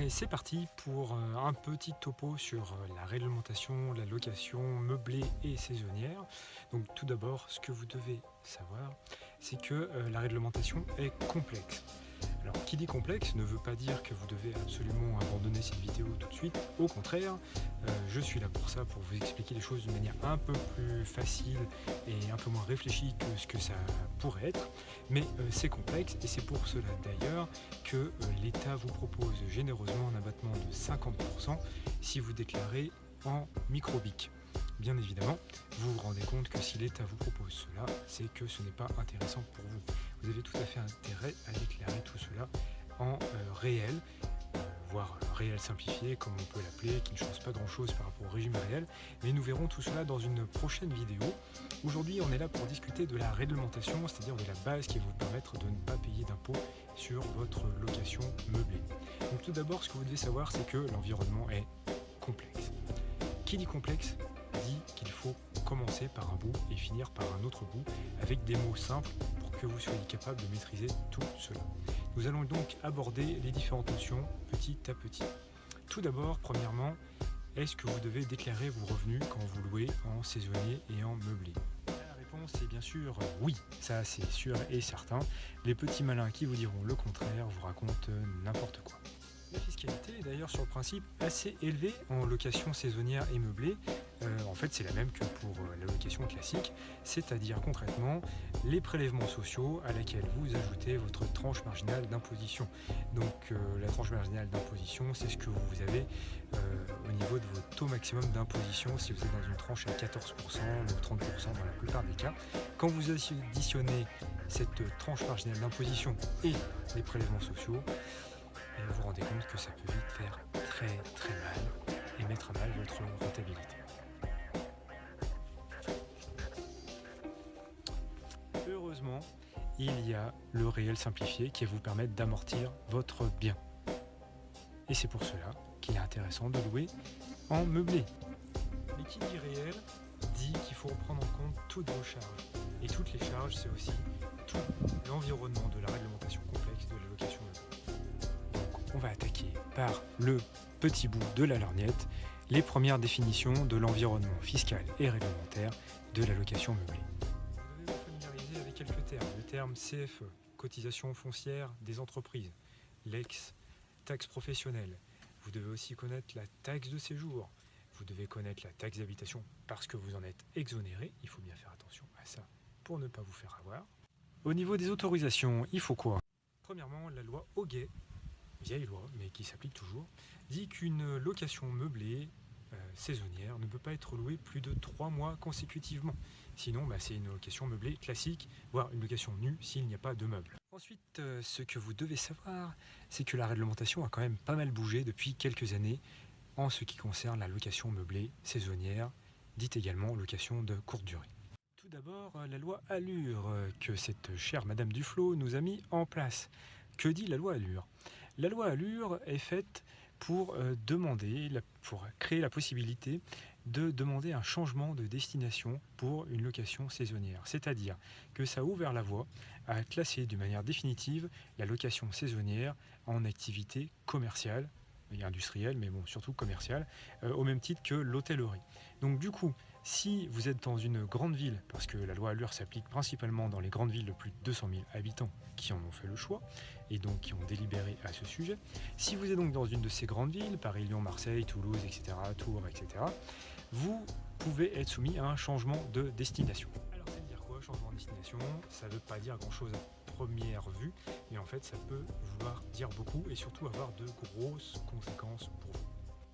Et c'est parti pour un petit topo sur la réglementation, la location meublée et saisonnière. Donc tout d'abord, ce que vous devez savoir, c'est que la réglementation est complexe. Alors qui dit complexe ne veut pas dire que vous devez absolument abandonner cette vidéo tout de suite. Au contraire, je suis là pour ça, pour vous expliquer les choses de manière un peu plus facile et un peu moins réfléchie que ce que ça pourrait être. Mais c'est complexe et c'est pour cela d'ailleurs que l'État vous propose généreusement un abattement de 50% si vous déclarez en micro-BIC. Bien évidemment, vous vous rendez compte que si l'État vous propose cela, c'est que ce n'est pas intéressant pour vous. Vous avez tout à fait intérêt à déclarer tout cela en réel, voire réel simplifié, comme on peut l'appeler, qui ne change pas grand-chose par rapport au régime réel. Mais nous verrons tout cela dans une prochaine vidéo. Aujourd'hui, on est là pour discuter de la réglementation, c'est-à-dire de la base qui va vous permettre de ne pas payer d'impôts sur votre location meublée. Donc tout d'abord, ce que vous devez savoir, c'est que l'environnement est complexe. Qui dit complexe dit qu'il faut commencer par un bout et finir par un autre bout avec des mots simples pour que vous soyez capable de maîtriser tout cela. Nous allons donc aborder les différentes notions petit à petit. Tout d'abord, premièrement, est-ce que vous devez déclarer vos revenus quand vous louez en saisonnier et en meublé? La réponse est bien sûr oui, ça c'est sûr et certain. Les petits malins qui vous diront le contraire vous racontent n'importe quoi. La fiscalité est d'ailleurs sur le principe assez élevée en location saisonnière et meublée. En fait, c'est la même que pour la location classique, c'est-à-dire concrètement les prélèvements sociaux à laquelle vous ajoutez votre tranche marginale d'imposition. Donc la tranche marginale d'imposition, c'est ce que vous avez au niveau de votre taux maximum d'imposition si vous êtes dans une tranche à 14% ou 30% dans la plupart des cas. Quand vous additionnez cette tranche marginale d'imposition et les prélèvements sociaux, vous vous rendez compte que ça peut vite faire très mal et mettre à mal votre rentabilité. Heureusement, il y a le réel simplifié qui va vous permettre d'amortir votre bien. Et c'est pour cela qu'il est intéressant de louer en meublé. Mais qui dit réel dit qu'il faut prendre en compte toutes vos charges. Et toutes les charges, c'est aussi tout l'environnement de la réglementation complexe de la location meublée. On va attaquer par le petit bout de la lorgnette, les premières définitions de l'environnement fiscal et réglementaire de la location meublée. Vous devez vous familiariser avec quelques termes. Le terme CFE, cotisation foncière des entreprises, l'ex-taxe professionnelle. Vous devez aussi connaître la taxe de séjour. Vous devez connaître la taxe d'habitation parce que vous en êtes exonéré. Il faut bien faire attention à ça pour ne pas vous faire avoir. Au niveau des autorisations, il faut quoi? Premièrement, la loi Hoguet, vieille loi, mais qui s'applique toujours, dit qu'une location meublée saisonnière ne peut pas être louée plus de 3 mois consécutivement. Sinon, c'est une location meublée classique, voire une location nue s'il n'y a pas de meubles. Ensuite, ce que vous devez savoir, c'est que la réglementation a quand même pas mal bougé depuis quelques années en ce qui concerne la location meublée saisonnière, dite également location de courte durée. Tout d'abord, la loi Allure que cette chère Madame Duflot nous a mis en place. Que dit la loi Allure? La loi Allure est faite pour pour créer la possibilité de demander un changement de destination pour une location saisonnière. C'est-à-dire que ça a ouvert la voie à classer de manière définitive la location saisonnière en activité commerciale et industrielle, mais bon, surtout commerciale, au même titre que l'hôtellerie. Donc du coup, si vous êtes dans une grande ville, parce que la loi Allure s'applique principalement dans les grandes villes de plus de 200 000 habitants qui en ont fait le choix et donc qui ont délibéré à ce sujet, si vous êtes donc dans une de ces grandes villes, Paris, Lyon, Marseille, Toulouse, etc., Tours, etc., vous pouvez être soumis à un changement de destination. Alors ça veut dire quoi, changement de destination? Ça ne veut pas dire grand-chose à première vue, mais en fait ça peut vouloir dire beaucoup et surtout avoir de grosses conséquences pour vous.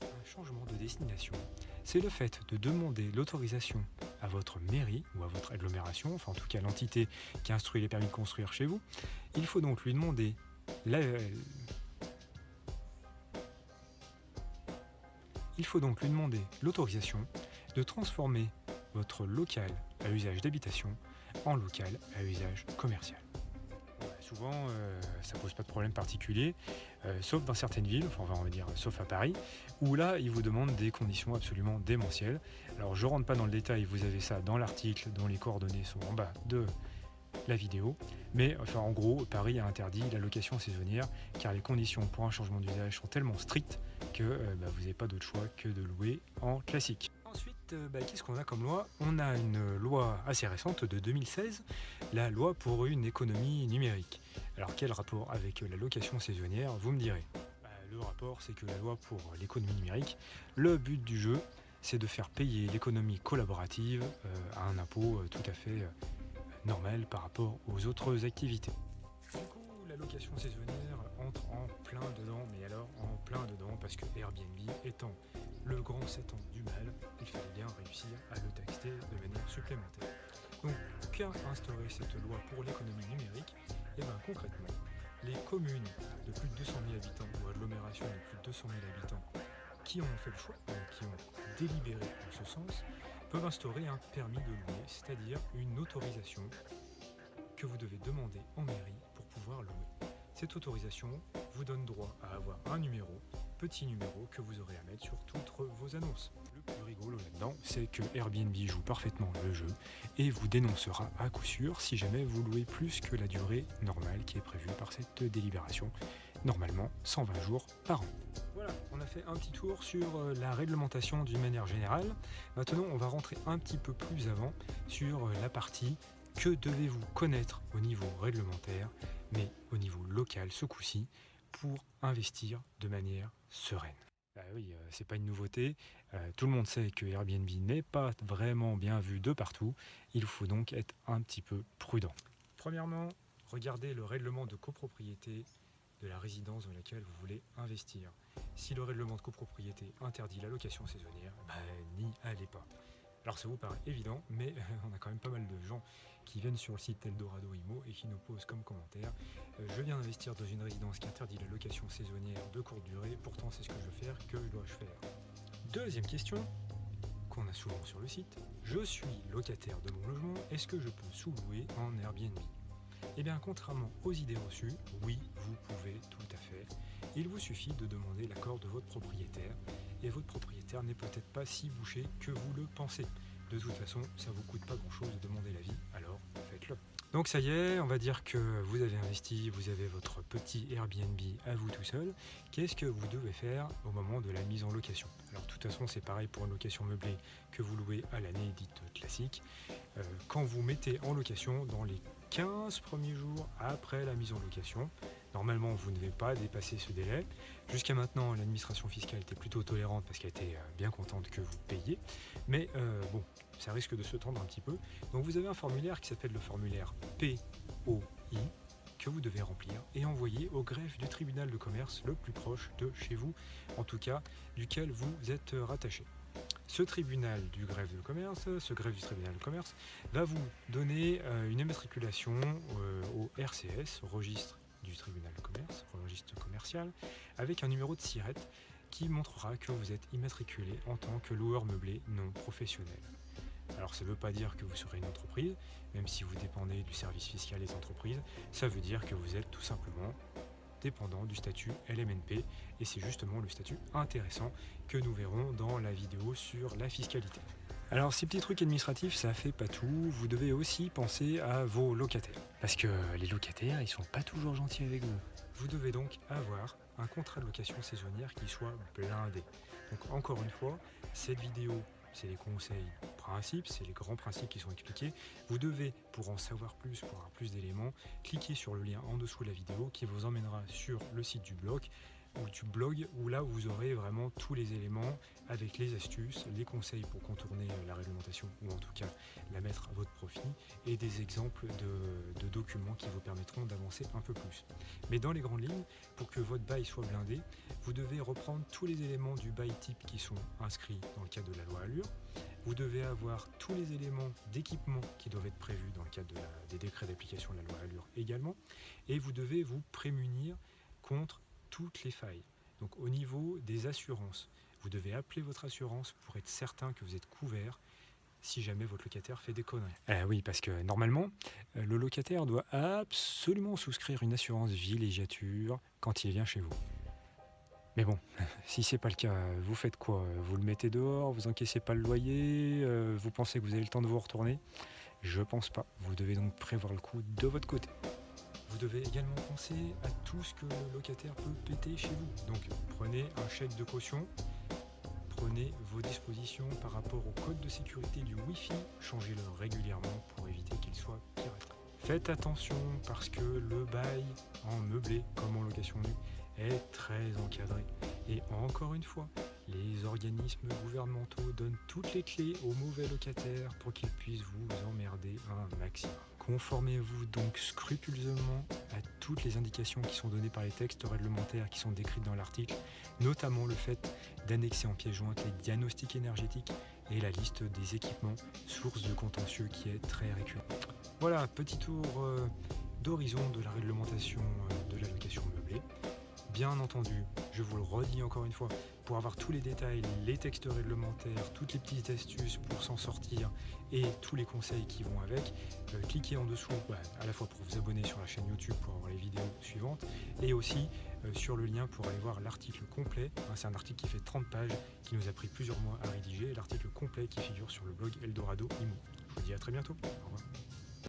Un changement de destination, c'est le fait de demander l'autorisation à votre mairie ou à votre agglomération, enfin en tout cas l'entité qui instruit les permis de construire chez vous. Il faut donc lui demander l'autorisation de transformer votre local à usage d'habitation en local à usage commercial. Souvent, ça pose pas de problème particulier, sauf dans certaines villes, enfin on va dire sauf à Paris, où là, ils vous demandent des conditions absolument démentielles. Alors je rentre pas dans le détail, vous avez ça dans l'article dont les coordonnées sont en bas de la vidéo. Mais enfin, en gros, Paris a interdit la location saisonnière car les conditions pour un changement d'usage sont tellement strictes que vous n'avez pas d'autre choix que de louer en classique. Ensuite, qu'est-ce qu'on a comme loi? On a une loi assez récente de 2016, la loi pour une économie numérique. Alors quel rapport avec la location saisonnière, vous me direz? Le rapport, c'est que la loi pour l'économie numérique, le but du jeu, c'est de faire payer l'économie collaborative à un impôt tout à fait normal par rapport aux autres activités. Du coup, la location saisonnière entre en plein dedans, mais alors en plein dedans, parce que Airbnb étant le grand Satan du mal, il fallait bien réussir à le taxer de manière supplémentaire. Donc, qu'a instauré cette loi pour l'économie numérique? Et bien concrètement, les communes de plus de 200 000 habitants ou agglomérations de plus de 200 000 habitants qui ont fait le choix, donc qui ont délibéré en ce sens, peuvent instaurer un permis de louer, c'est-à-dire une autorisation que vous devez demander en mairie pour pouvoir louer. Cette autorisation vous donne droit à avoir un numéro, petit numéro que vous aurez à mettre sur toutes vos annonces. Le plus rigolo là-dedans, c'est que Airbnb joue parfaitement le jeu et vous dénoncera à coup sûr si jamais vous louez plus que la durée normale qui est prévue par cette délibération, normalement 120 jours par an. Voilà, on a fait un petit tour sur la réglementation d'une manière générale. Maintenant, on va rentrer un petit peu plus avant sur la partie que devez-vous connaître au niveau réglementaire, mais au niveau local ce coup-ci, pour investir de manière sereine. Oui, c'est pas une nouveauté. Tout le monde sait que Airbnb n'est pas vraiment bien vu de partout. Il faut donc être un petit peu prudent. Premièrement, regardez le règlement de copropriété de la résidence dans laquelle vous voulez investir. Si le règlement de copropriété interdit la location saisonnière, n'y allez pas. Alors ça vous paraît évident, mais on a quand même pas mal de gens qui viennent sur le site Eldorado Imo et qui nous posent comme commentaire je viens d'investir dans une résidence qui interdit la location saisonnière de courte durée, pourtant c'est ce que je veux faire, que dois-je faire? Deuxième question qu'on a souvent sur le site, je suis locataire de mon logement, est-ce que je peux sous-louer en Airbnb? Eh bien, contrairement aux idées reçues, oui, vous pouvez tout à fait. Il vous suffit de demander l'accord de votre propriétaire, et votre propriétaire n'est peut-être pas si bouché que vous le pensez. De toute façon, ça ne vous coûte pas grand-chose de demander l'avis, alors faites-le. Donc ça y est, on va dire que vous avez investi, vous avez votre petit Airbnb à vous tout seul. Qu'est-ce que vous devez faire au moment de la mise en location? Alors de toute façon, c'est pareil pour une location meublée que vous louez à l'année dite classique. Quand vous mettez en location, dans les 15 premiers jours après la mise en location, normalement vous ne devez pas dépasser ce délai. Jusqu'à maintenant, l'administration fiscale était plutôt tolérante parce qu'elle était bien contente que vous payiez. Mais bon, ça risque de se tendre un petit peu. Donc vous avez un formulaire qui s'appelle le formulaire POI que vous devez remplir et envoyer au greffe du tribunal de commerce le plus proche de chez vous, en tout cas duquel vous êtes rattaché. Ce tribunal du greffe de commerce, ce greffe du tribunal de commerce, va vous donner une immatriculation au RCS, registre du tribunal de commerce, registre commercial, avec un numéro de SIRET qui montrera que vous êtes immatriculé en tant que loueur meublé non professionnel. Alors ça ne veut pas dire que vous serez une entreprise, même si vous dépendez du service fiscal des entreprises, ça veut dire que vous êtes tout simplement dépendant du statut LMNP et c'est justement le statut intéressant que nous verrons dans la vidéo sur la fiscalité. Alors ces petits trucs administratifs, ça fait pas tout, vous devez aussi penser à vos locataires parce que les locataires ils sont pas toujours gentils avec vous. Vous devez donc avoir un contrat de location saisonnière qui soit blindé. Donc encore une fois, cette vidéo c'est les conseils principes, c'est les grands principes qui sont expliqués. Vous devez, pour en savoir plus, pour avoir plus d'éléments, cliquer sur le lien en dessous de la vidéo qui vous emmènera sur le site du blog, où là vous aurez vraiment tous les éléments avec les astuces, les conseils pour contourner la réglementation ou en tout cas la mettre à votre profit et des exemples de documents qui vous permettront d'avancer un peu plus. Mais dans les grandes lignes, pour que votre bail soit blindé, vous devez reprendre tous les éléments du bail type qui sont inscrits dans le cadre de la loi Allure. Vous devez avoir tous les éléments d'équipement qui doivent être prévus dans le cadre des décrets d'application de la loi Allure également. Et vous devez vous prémunir contre toutes les failles. Donc au niveau des assurances, vous devez appeler votre assurance pour être certain que vous êtes couvert si jamais votre locataire fait des conneries. Oui, parce que normalement, le locataire doit absolument souscrire une assurance villégiature quand il vient chez vous. Mais bon, si c'est pas le cas, vous faites quoi? Vous le mettez dehors, vous encaissez pas le loyer, vous pensez que vous avez le temps de vous retourner? Je pense pas. Vous devez donc prévoir le coup de votre côté. Vous devez également penser à tout ce que le locataire peut péter chez vous. Donc prenez un chèque de caution, prenez vos dispositions par rapport au code de sécurité du Wi-Fi, changez-le régulièrement pour éviter qu'il soit piraté. Faites attention parce que le bail en meublé comme en location nue est très encadré. Et encore une fois, les organismes gouvernementaux donnent toutes les clés aux mauvais locataires pour qu'ils puissent vous emmerder un maximum. Conformez-vous donc scrupuleusement à toutes les indications qui sont données par les textes réglementaires qui sont décrites dans l'article, notamment le fait d'annexer en pièce jointe les diagnostics énergétiques et la liste des équipements, source de contentieux qui est très récurrent. Voilà, petit tour d'horizon de la réglementation de la location meublée. Bien entendu, je vous le redis encore une fois, pour avoir tous les détails, les textes réglementaires, toutes les petites astuces pour s'en sortir et tous les conseils qui vont avec, cliquez en dessous à la fois pour vous abonner sur la chaîne YouTube pour avoir les vidéos suivantes et aussi sur le lien pour aller voir l'article complet. C'est un article qui fait 30 pages, qui nous a pris plusieurs mois à rédiger, l'article complet qui figure sur le blog Eldorado Imo. Je vous dis à très bientôt. Au revoir.